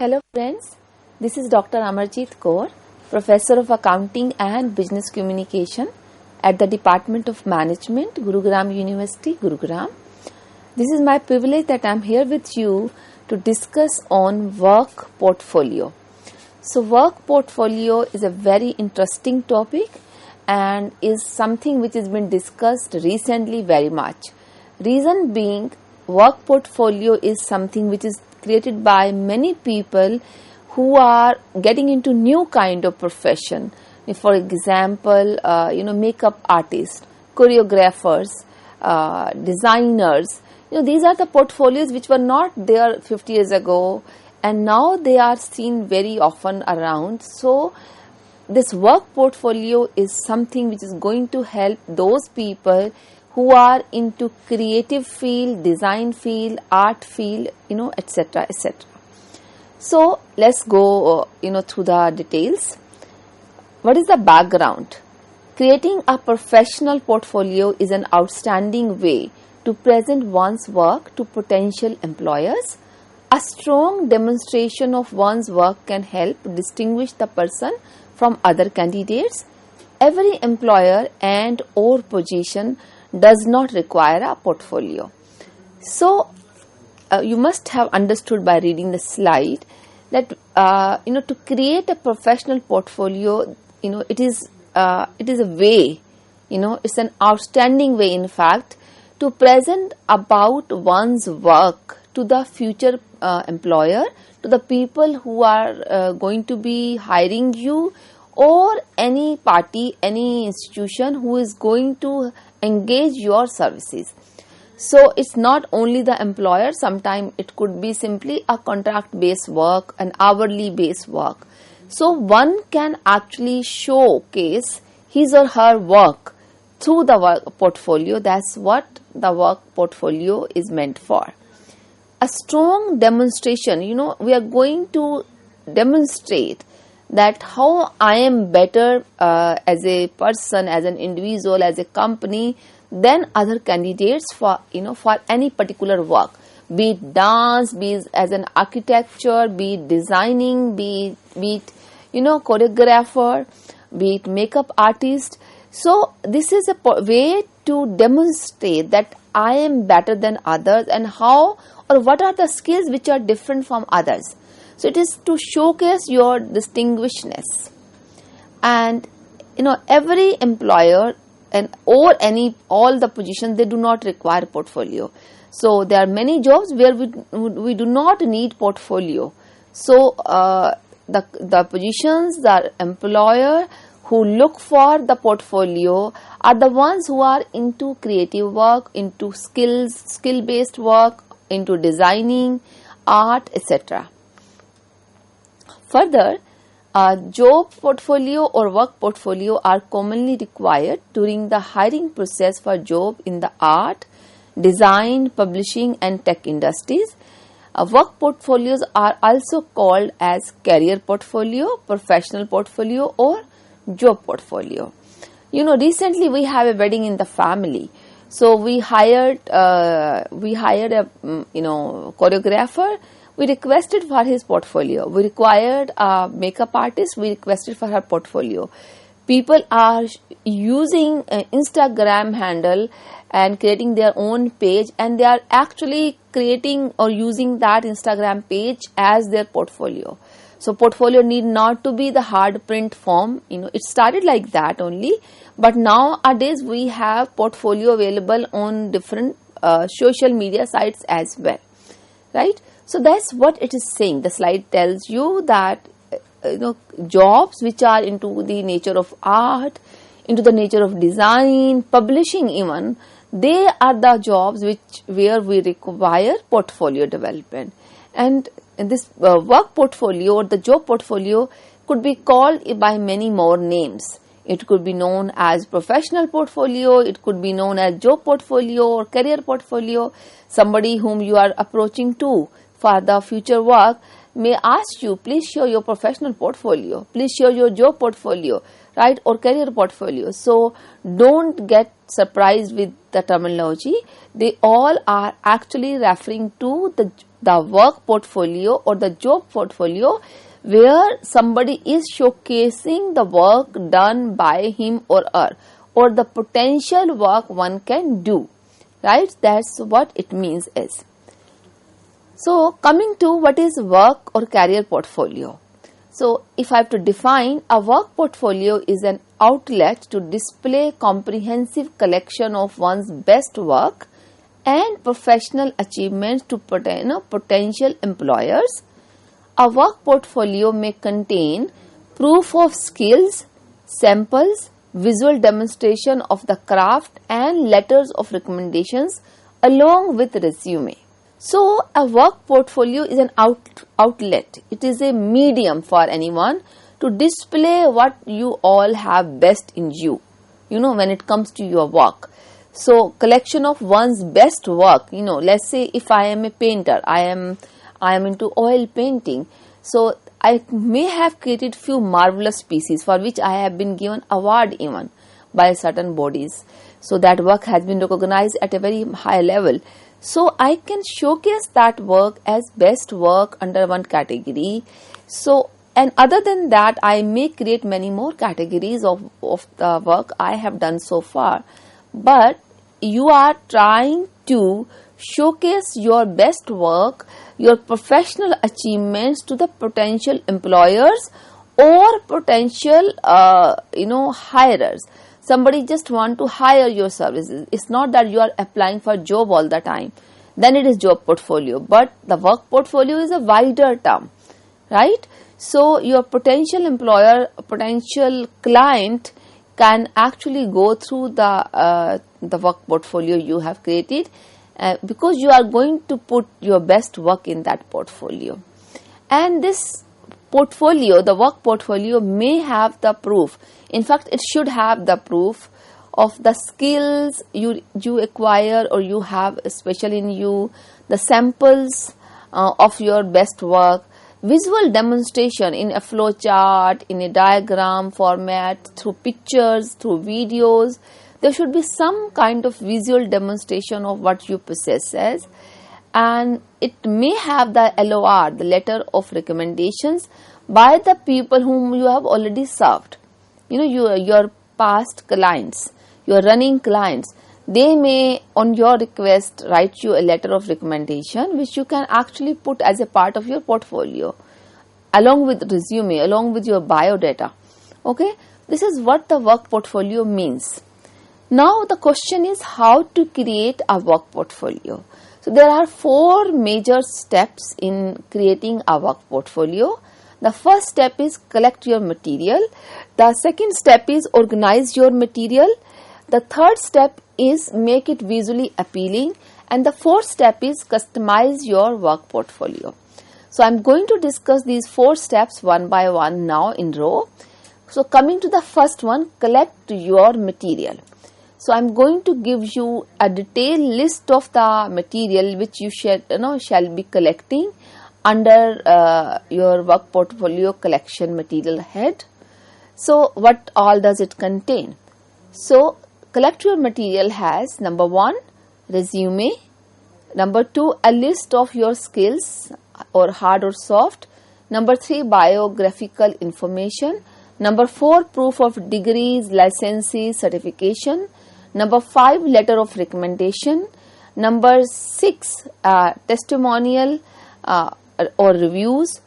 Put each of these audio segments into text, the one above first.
Hello friends, this is Dr. Amarjit Kaur, Professor of Accounting and Business Communication at the Department of Management, Gurugram University, Gurugram. This is my privilege that I am here with you to discuss on work portfolio. So work portfolio is a very interesting topic and is something which has been discussed recently very much. Reason being, work portfolio is something which is created by many people who are getting into new kind of profession. For example, makeup artists, choreographers, designers. These are the portfolios which were not there 50 years ago, and now they are seen very often around. So this work portfolio is something which is going to help those people who are into creative field, design field, art field, etc., etc. So let's go, through the details. What is the background? Creating a professional portfolio is an outstanding way to present one's work to potential employers. A strong demonstration of one's work can help distinguish the person from other candidates. Every employer and or position does not require a portfolio. So you must have understood by reading the slide that to create a professional portfolio, it is a way, it's an outstanding way, in fact, to present about one's work to the future employer, to the people who are going to be hiring you, or any party, any institution who is going to engage your services. So it's not only the employer, sometimes it could be simply a contract based work, an hourly based work. So one can actually showcase his or her work through the work portfolio. That's what the work portfolio is meant for. A strong demonstration, we are going to demonstrate that how I am better as a person, as an individual, as a company than other candidates for any particular work, be it dance, be it as an architecture, be it designing, be it choreographer, be it makeup artist. So this is a way to demonstrate that I am better than others, and how or what are the skills which are different from others. So it is to showcase your distinguishedness. And every employer and or all the positions, they do not require portfolio. So there are many jobs where we do not need portfolio. So the positions, the employer who look for the portfolio are the ones who are into creative work, into skill based work, into designing, art, etc. Further, job portfolio or work portfolio are commonly required during the hiring process for job in the art, design, publishing and tech industries. Work portfolios are also called as career portfolio, professional portfolio or job portfolio. Recently we have a wedding in the family. So we hired a choreographer. We requested for his portfolio. We required a makeup artist. We requested for her portfolio. People are using an Instagram handle and creating their own page, and they are actually creating or using that Instagram page as their portfolio. So portfolio need not to be the hard print form. It started like that only, but nowadays we have portfolio available on different social media sites as well, right? So that's what it is saying. The slide tells you that jobs which are into the nature of art, into the nature of design, publishing even, they are the jobs where we require portfolio development. And this work portfolio or the job portfolio could be called by many more names. It could be known as professional portfolio, it could be known as job portfolio or career portfolio. Somebody whom you are approaching to for the future work may ask you, please show your professional portfolio, please show your job portfolio, right, or career portfolio. So don't get surprised with the terminology. They all are actually referring to the work portfolio or the job portfolio, where somebody is showcasing the work done by him or her, or the potential work one can do, right? That's what it means is. So coming to what is work or career portfolio. So if I have to define, a work portfolio is an outlet to display comprehensive collection of one's best work and professional achievements to potential employers. A work portfolio may contain proof of skills, samples, visual demonstration of the craft and letters of recommendations along with resume. So a work portfolio is an outlet. It is a medium for anyone to display what you all have best in you, when it comes to your work. So collection of one's best work, let's say if I am a painter, I am into oil painting. So I may have created few marvelous pieces for which I have been given award even by certain bodies. So that work has been recognized at a very high level. So I can showcase that work as best work under one category. So, and other than that, I may create many more categories of the work I have done so far. But you are trying to showcase your best work, your professional achievements to the potential employers or potential, hirers. Somebody just want to hire your services. It's not that you are applying for job all the time. Then it is job portfolio. But the work portfolio is a wider term, right? So your potential employer, potential client can actually go through the work portfolio you have created because you are going to put your best work in that portfolio. And this portfolio, the work portfolio, may have the proof. In fact, it should have the proof of the skills you acquire or you have especially in you, the samples of your best work, visual demonstration in a flow chart, in a diagram format, through pictures, through videos. There should be some kind of visual demonstration of what you possess as. And it may have the LOR, the letter of recommendations, by the people whom you have already served. Your past clients, your running clients, they may on your request write you a letter of recommendation which you can actually put as a part of your portfolio along with resume, along with your biodata. Okay, this is what the work portfolio means. Now the question is how to create a work portfolio. So there are 4 major steps in creating a work portfolio. The first step is collect your material. The second step is organize your material. The third step is make it visually appealing. And the fourth step is customize your work portfolio. So I'm going to discuss these 4 steps one by one now in row. So coming to the first one, collect your material. So I'm going to give you a detailed list of the material which you shall be collecting under your work portfolio collection material head. So what all does it contain? So collect your material has number 1, resume. Number 2, a list of your skills or hard or soft. Number 3, biographical information. Number 4, proof of degrees, licenses, certification. Number 5, letter of recommendation. Number 6, testimonial or reviews.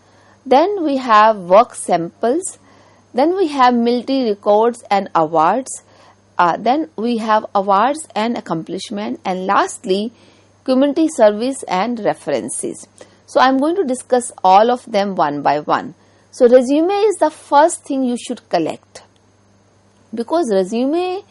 Then we have work samples. Then we have military records and awards. Then we have awards and accomplishment. And lastly, community service and references. So I am going to discuss all of them one by one. So resume is the first thing you should collect, because resume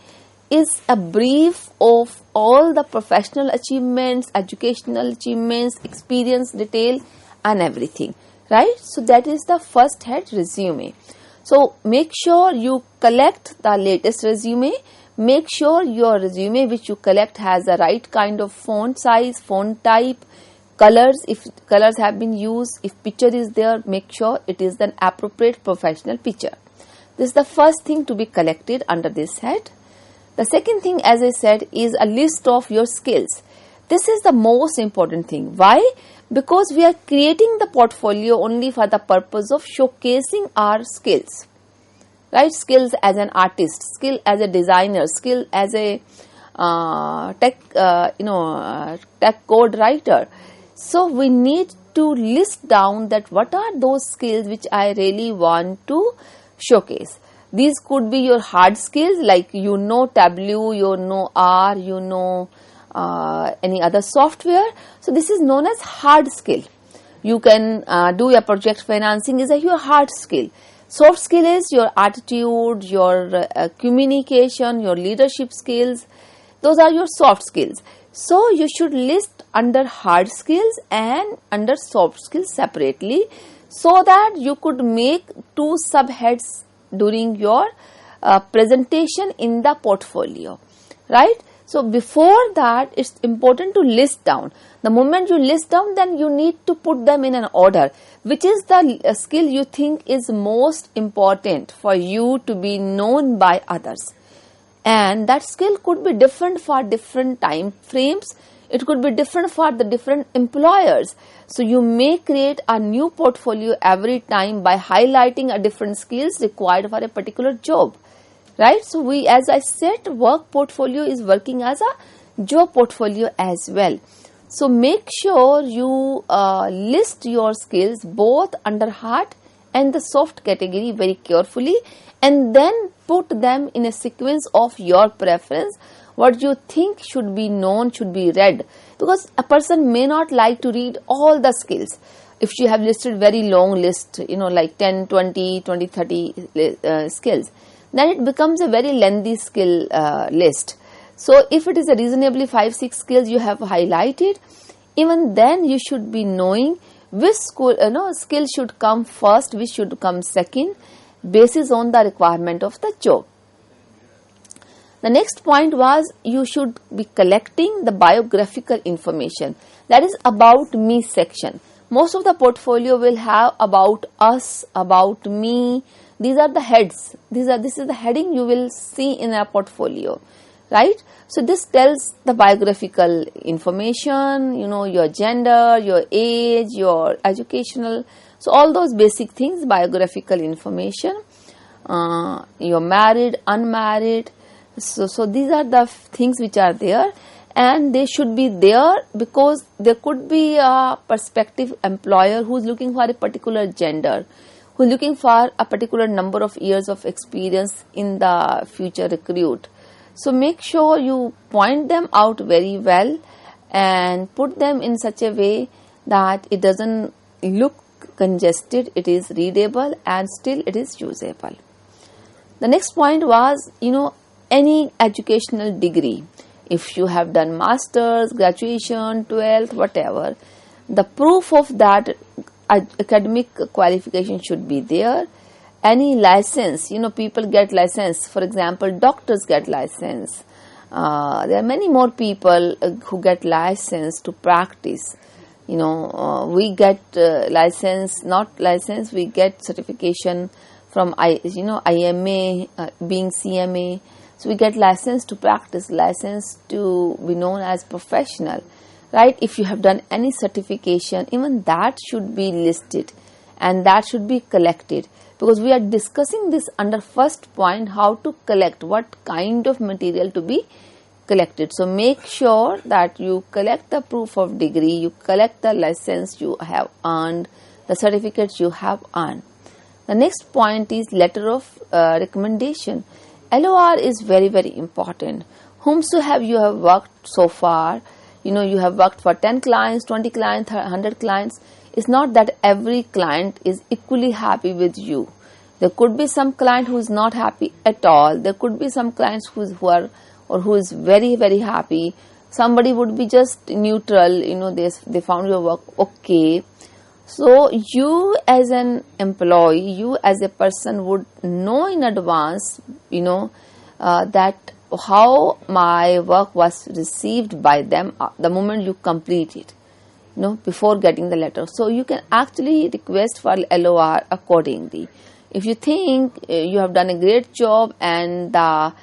is a brief of all the professional achievements, educational achievements, experience detail and everything, right? So that is the first head, resume. So make sure you collect the latest resume. Make sure your resume which you collect has the right kind of font size, font type, colors, if colors have been used, if picture is there, make sure it is an appropriate professional picture. This is the first thing to be collected under this head. The second thing, as I said, is a list of your skills. This is the most important thing. Why? Because we are creating the portfolio only for the purpose of showcasing our skills, right? Skills as an artist, skill as a designer, skill as a tech code writer. So we need to list down that what are those skills which I really want to showcase. These could be your hard skills, like Tableau, R, any other software. So this is known as hard skill. You can do your project financing is your hard skill. Soft skill is your attitude, your communication, your leadership skills. Those are your soft skills. So you should list under hard skills and under soft skills separately, so that you could make two subheads during your presentation in the portfolio, right? So before that, it's important to list down. The moment you list down, then you need to put them in an order. Which is the skill you think is most important for you to be known by others? And that skill could be different for different time frames. It could be different for the different employers. So you may create a new portfolio every time by highlighting a different skills required for a particular job. Right? So we, as I said, work portfolio is working as a job portfolio as well. So make sure you list your skills both under hard and the soft category very carefully, and then put them in a sequence of your preference, what you think should be known, should be read, because a person may not like to read all the skills. If you have listed very long list, like 10, 20, 30 skills, then it becomes a very lengthy skill list. So if it is a reasonably 5-6 skills you have highlighted, even then you should be knowing which skill should come first, which should come second, basis on the requirement of the job. The next point was you should be collecting the biographical information. That is about me section. Most of the portfolio will have about us, about me. These are the heads. This is the heading you will see in a portfolio, right? So this tells the biographical information, your gender, your age, your educational. So all those basic things, biographical information. You're married, unmarried. So these are the things which are there, and they should be there because there could be a prospective employer who is looking for a particular gender, who is looking for a particular number of years of experience in the future recruit. So make sure you point them out very well and put them in such a way that it doesn't look congested, it is readable and still it is usable. The next point was, any educational degree. If you have done masters, graduation, 12th, whatever, the proof of that academic qualification should be there. Any license, people get license. For example, doctors get license. There are many more people who get license to practice. We get license, not license, we get certification from IMA, being CMA. So we get license to practice, license to be known as professional, right? If you have done any certification, even that should be listed and that should be collected, because we are discussing this under first point, how to collect, what kind of material to be collected. So make sure that you collect the proof of degree, you collect the license you have earned, the certificates you have earned. The next point is letter of recommendation. LOR is very, very important. Whomsoever you have worked so far, you have worked for 10 clients, 20 clients, 100 clients. It's not that every client is equally happy with you. There could be some client who is not happy at all. There could be some clients who is very, very happy. Somebody would be just neutral, they found your work okay. So you as an employee, you as a person would know in advance, that how my work was received by them the moment you complete it, before getting the letter. So you can actually request for LOR accordingly. If you think you have done a great job and the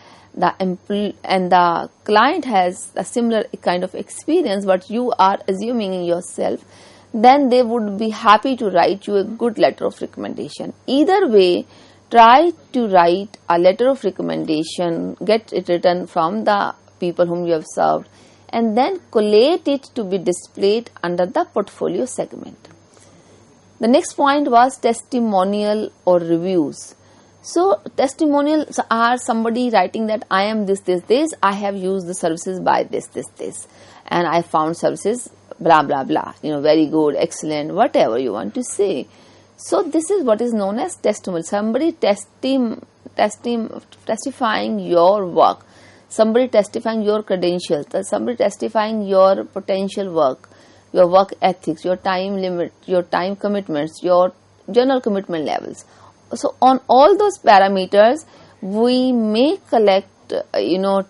client has a similar kind of experience what you are assuming in yourself, then they would be happy to write you a good letter of recommendation. Either way, try to write a letter of recommendation, get it written from the people whom you have served, and then collate it to be displayed under the portfolio segment. The next point was testimonial or reviews. So testimonials are somebody writing that I am this, I have used the services by this, and I found services blah blah blah, very good, excellent, whatever you want to say. So this is what is known as testimonial. Somebody testifying your work, somebody testifying your credentials, somebody testifying your potential work, your work ethics, your time limit, your time commitments, your journal commitment levels. So on all those parameters, we may collect,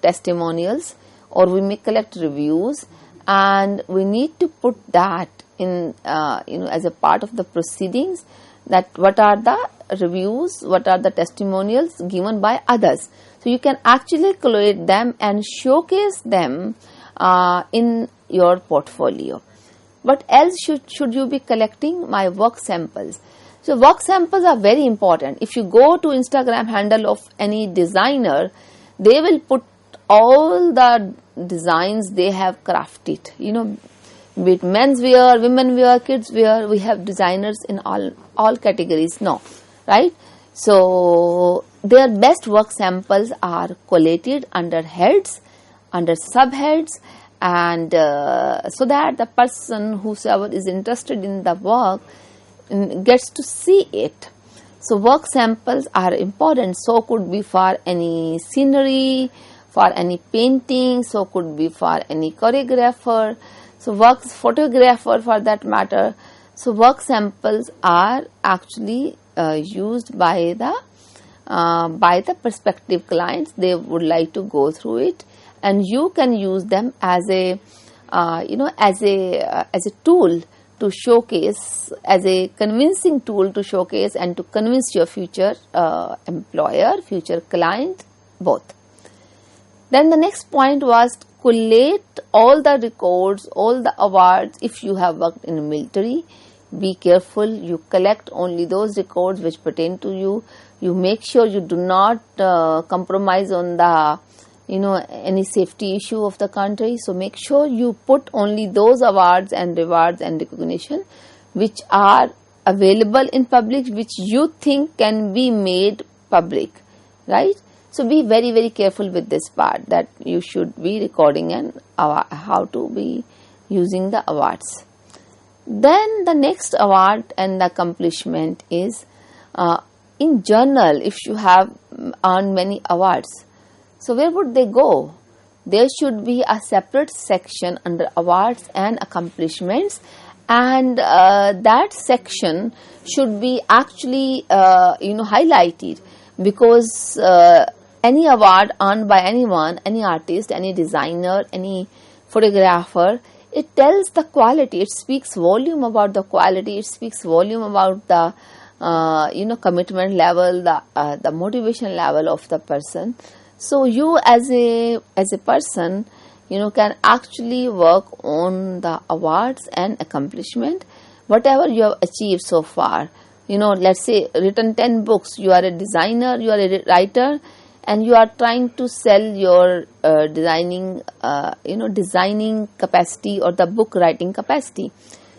testimonials, or we may collect reviews, and we need to put that in, as a part of the proceedings, that what are the reviews, what are the testimonials given by others. So you can actually collate them and showcase them in your portfolio. What else should you be collecting? My work samples. So work samples are very important. If you go to Instagram handle of any designer, they will put all the designs they have crafted, be it men's wear, women wear, kids wear. We have designers in all categories now, right? So their best work samples are collated under heads, under subheads, and so that the person whosoever is interested in the work gets to see it. So work samples are important. So could be for any scenery, for any painting, so could be for any choreographer, so photographer for that matter. So work samples are actually used by the prospective clients. They would like to go through it, and you can use them as a tool to showcase, as a convincing tool to showcase and to convince your future employer, future client, both. Then the next point was collate all the records, all the awards. If you have worked in the military, be careful. You collect only those records which pertain to you. You make sure you do not compromise on the any safety issue of the country. So make sure you put only those awards and rewards and recognition which are available in public, which you think can be made public, right? So be very, very careful with this part, that you should be recording and how to be using the awards. Then the next award and the accomplishment is in journal. If you have earned many awards, so where would they go? There should be a separate section under awards and accomplishments, and that section should be actually highlighted, because any award earned by anyone, any artist, any designer, any photographer, it tells the quality. It speaks volume about the quality. It speaks volume about the commitment level, the motivation level of the person. So you as a person, can actually work on the awards and accomplishment, whatever you have achieved so far. Let's say written 10 books. You are a designer, you are a writer, and you are trying to sell your designing capacity or the book writing capacity.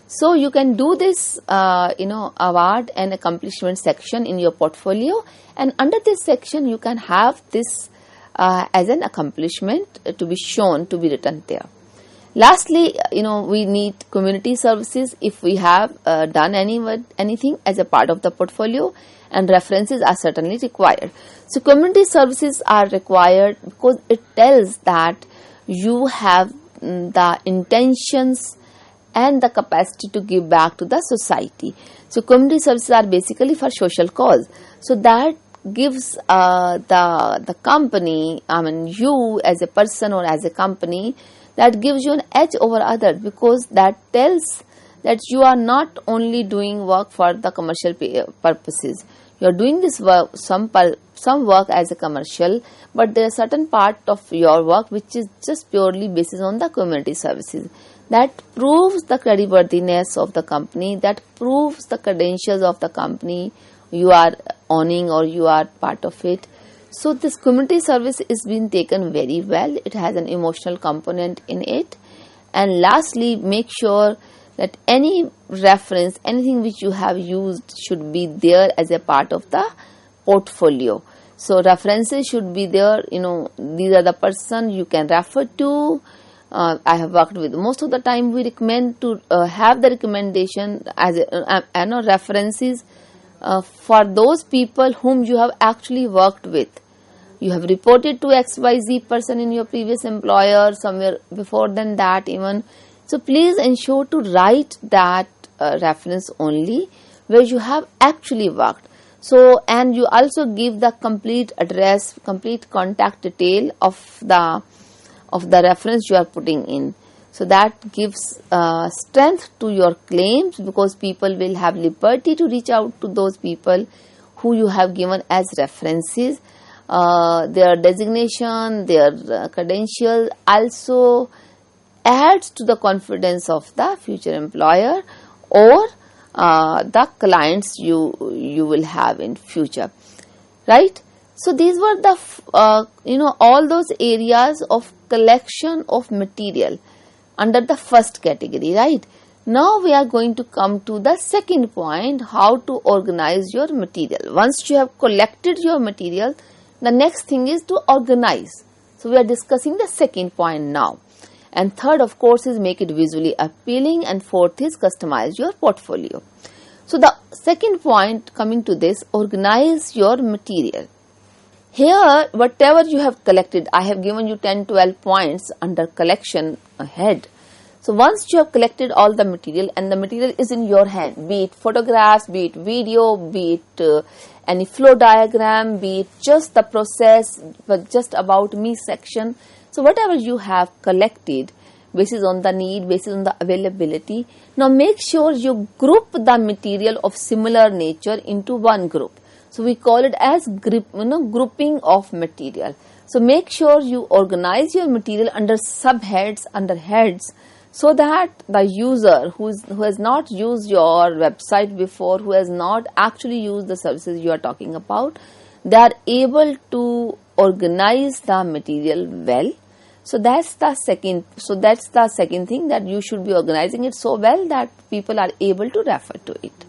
So you can do this, award and accomplishment section in your portfolio, and under this section you can have this as an accomplishment to be shown, to be written there. Lastly, we need community services if we have done anything as a part of the portfolio, and references are certainly required. So community services are required because it tells that you have the intentions and the capacity to give back to the society. So community services are basically for social cause. So that gives the company, you as a person or as a company, that gives you an edge over others, because that tells that you are not only doing work for the commercial purposes. You are doing this work, some work as a commercial, but there is certain part of your work which is just purely based on the community services. That proves the creditworthiness of the company, that proves the credentials of the company you are owning or you are part of it. So this community service is being taken very well. It has an emotional component in it. And lastly, make sure that any reference, anything which you have used should be there as a part of the portfolio. So references should be there, these are the person you can refer to. I have worked with, most of the time we recommend to have the recommendation as references for those people whom you have actually worked with. You have reported to XYZ person in your previous employer, somewhere before than that even. So please ensure to write that reference only where you have actually worked. So, and you also give the complete address, complete contact detail of the reference you are putting in. So that gives strength to your claims, because people will have liberty to reach out to those people who you have given as references. Their designation, their credential also adds to the confidence of the future employer or the clients you will have in future, right? So these were the all those areas of collection of material under the first category, right? Now we are going to come to the second point, how to organize your material. Once you have collected your material, the next thing is to organize. So we are discussing the second point now. And third, of course, is make it visually appealing, and fourth is customize your portfolio. So the second point, coming to this, organize your material. Here, whatever you have collected, I have given you 10-12 points under collection head. So once you have collected all the material and the material is in your hand, be it photographs, be it video, be it any flow diagram, be it just the process, but just about me section. So whatever you have collected, basis on the need, basis on the availability, now make sure you group the material of similar nature into one group. So we call it as grouping of material. So make sure you organize your material under subheads, under heads, so that the user who has not used your website before, who has not actually used the services you are talking about, they are able to organize the material well. So that's the second thing, that you should be organizing it so well that people are able to refer to it.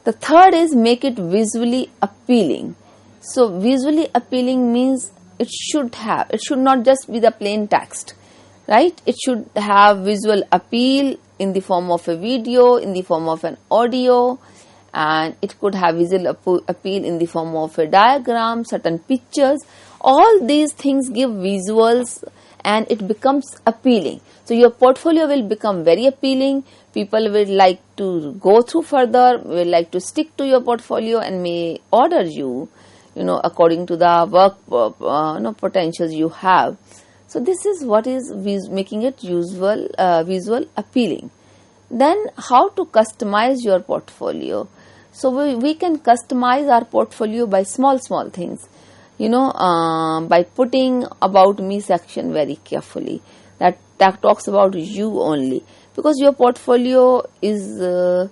The third is make it visually appealing. So visually appealing means it should not just be the plain text, right? It should have visual appeal in the form of a video, in the form of an audio, and it could have visual appeal in the form of a diagram, certain pictures. All these things give visuals and it becomes appealing. So your portfolio will become very appealing. People will like to go through further, will like to stick to your portfolio and may order you, according to the work potentials you have. So this is what is making it visual appealing. Then how to customize your portfolio. So we can customize our portfolio by small things, by putting about me section very carefully. That talks about you only, because your portfolio is a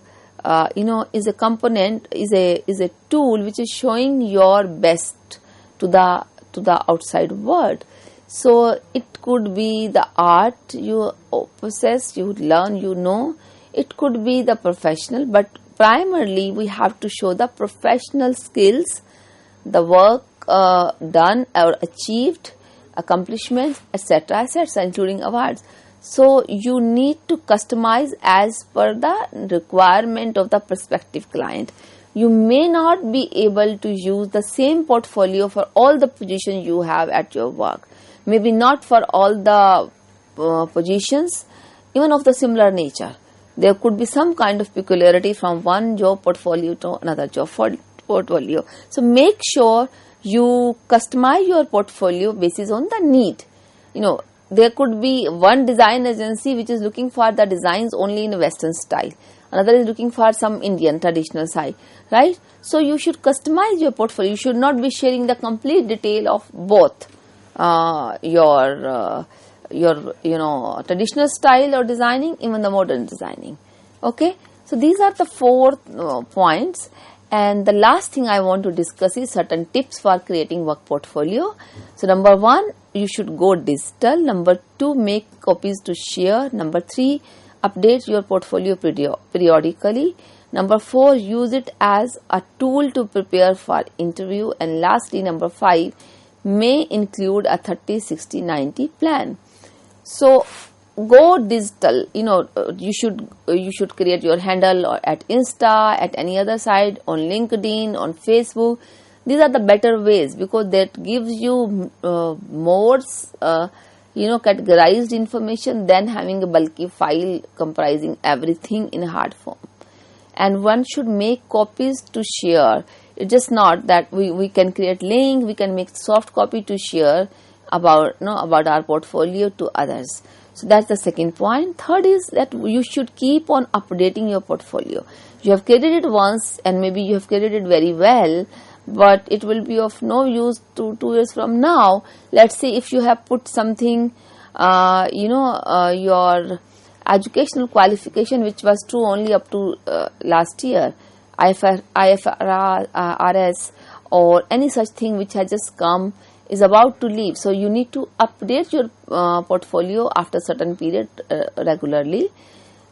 component, is a tool which is showing your best to the outside world. So it could be the art you possess, you learn, it could be the professional, but primarily we have to show the professional skills, the work done or achieved, accomplishments, etc., including awards. So you need to customize as per the requirement of the prospective client. You may not be able to use the same portfolio for all the positions you have at your work. Maybe not for all the positions, even of the similar nature. There could be some kind of peculiarity from one job portfolio to another job portfolio. So make sure you customize your portfolio basis on the need. there could be one design agency which is looking for the designs only in Western style. Another is looking for some Indian traditional style, right? So you should customize your portfolio. You should not be sharing the complete detail of both your traditional style or designing, even the modern designing. Okay, so these are the 4 points. And the last thing I want to discuss is certain tips for creating work portfolio. So number 1, you should go digital. Number 2, make copies to share. Number 3, update your portfolio periodically. Number 4, use it as a tool to prepare for interview. And lastly, number 5, may include a 30-60-90 plan. So go digital. You should create your handle or at Insta, at any other site, on LinkedIn, on Facebook. These are the better ways, because that gives you more categorized information than having a bulky file comprising everything in hard form. And one should make copies to share. It's just not that we can create link, we can make soft copy to share about our portfolio to others. So that's the second point. Third is that you should keep on updating your portfolio. You have created it once and maybe you have created it very well, but it will be of no use 2 years from now. Let's say if you have put something, your educational qualification which was true only up to last year, IFRS or any such thing which has just come, is about to leave. So you need to update your portfolio after certain period regularly.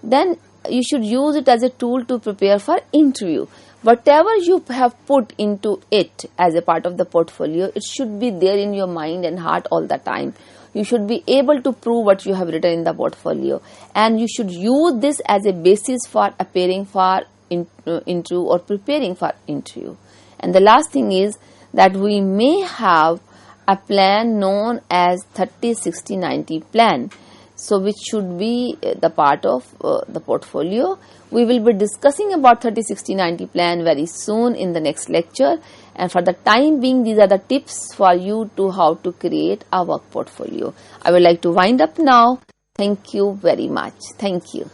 Then you should use it as a tool to prepare for interview. Whatever you have put into it as a part of the portfolio, it should be there in your mind and heart all the time. You should be able to prove what you have written in the portfolio, and you should use this as a basis for appearing for interview or preparing for interview. And the last thing is that we may have a plan known as 30-60-90 plan, so which should be the part of the portfolio. We will be discussing about 30-60-90 plan very soon in the next lecture, and for the time being, these are the tips for you to how to create a work portfolio. I would like to wind up now. Thank you very much. Thank you.